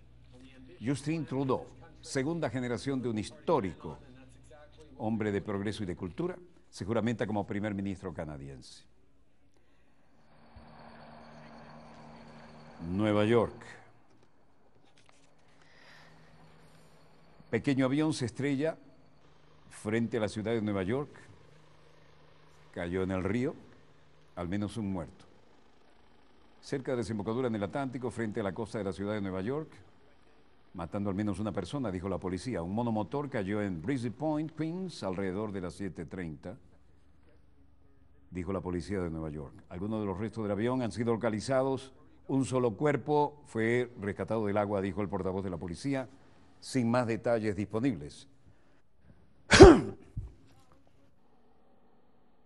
Justin Trudeau, segunda generación de un histórico hombre de progreso y de cultura, se juramenta como primer ministro canadiense. Nueva York. Pequeño avión se estrella frente a la ciudad de Nueva York, cayó en el río, al menos un muerto. Cerca de la desembocadura en el Atlántico, frente a la costa de la ciudad de Nueva York, matando al menos una persona, dijo la policía. Un monomotor cayó en Breezy Point, Queens, alrededor de las 7:30, dijo la policía de Nueva York. Algunos de los restos del avión han sido localizados. Un solo cuerpo fue rescatado del agua, dijo el portavoz de la policía, sin más detalles disponibles.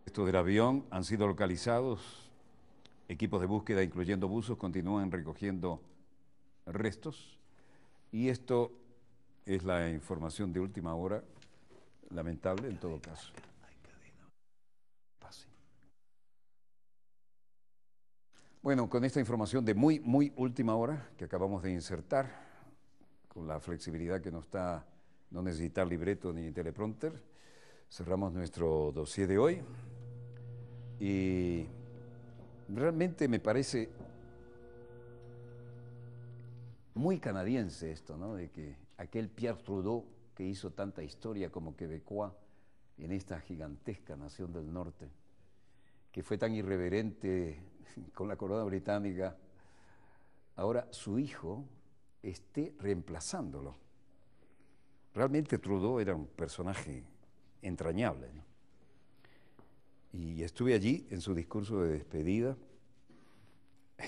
Restos del avión han sido localizados. Equipos de búsqueda, incluyendo buzos, continúan recogiendo restos. Y esto es la información de última hora, lamentable en todo caso. Bueno, con esta información de muy última hora que acabamos de insertar, con la flexibilidad que nos da no necesitar libreto ni teleprompter, cerramos nuestro dossier de hoy. Y realmente me parece muy canadiense esto, ¿no? De que aquel Pierre Trudeau que hizo tanta historia como quebecois en esta gigantesca nación del norte, que fue tan irreverente con la corona británica, ahora su hijo esté reemplazándolo. Realmente Trudeau era un personaje entrañable, ¿no? Y estuve allí en su discurso de despedida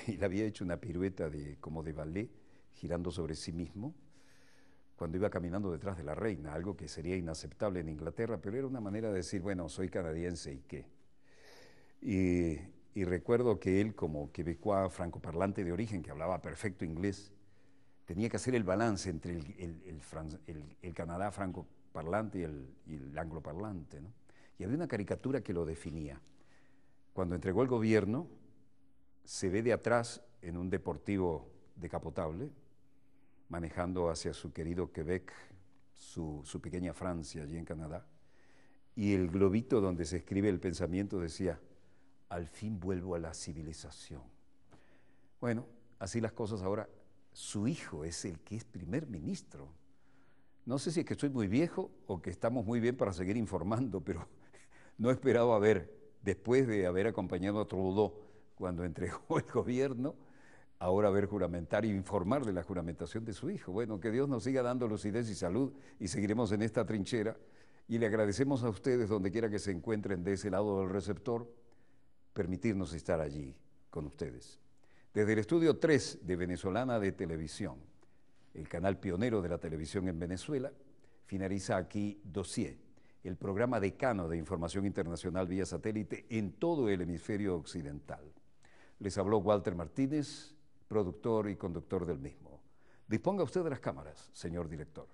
y le había hecho una pirueta como de ballet, girando sobre sí mismo, cuando iba caminando detrás de la reina, algo que sería inaceptable en Inglaterra, pero era una manera de decir, bueno, soy canadiense y qué. Y recuerdo que él, como quebecois francoparlante de origen, que hablaba perfecto inglés, tenía que hacer el balance entre el Canadá francoparlante y el angloparlante, ¿no? Y había una caricatura que lo definía. Cuando entregó el gobierno, se ve de atrás en un deportivo decapotable, manejando hacia su querido Quebec, su pequeña Francia allí en Canadá, y el globito donde se escribe el pensamiento decía, al fin vuelvo a la civilización. Bueno, así las cosas ahora, su hijo es el que es primer ministro. No sé si es que estoy muy viejo o que estamos muy bien para seguir informando, pero no esperaba ver, después de haber acompañado a Trudeau cuando entregó el gobierno, ahora ver juramentar e informar de la juramentación de su hijo. Bueno, que Dios nos siga dando lucidez y salud y seguiremos en esta trinchera. Y le agradecemos a ustedes, donde quiera que se encuentren de ese lado del receptor, permitirnos estar allí con ustedes. Desde el estudio 3 de Venezolana de Televisión, el canal pionero de la televisión en Venezuela, finaliza aquí Dossier, el programa decano de información internacional vía satélite en todo el hemisferio occidental. Les habló Walter Martínez, productor y conductor del mismo. Disponga usted de las cámaras, señor director.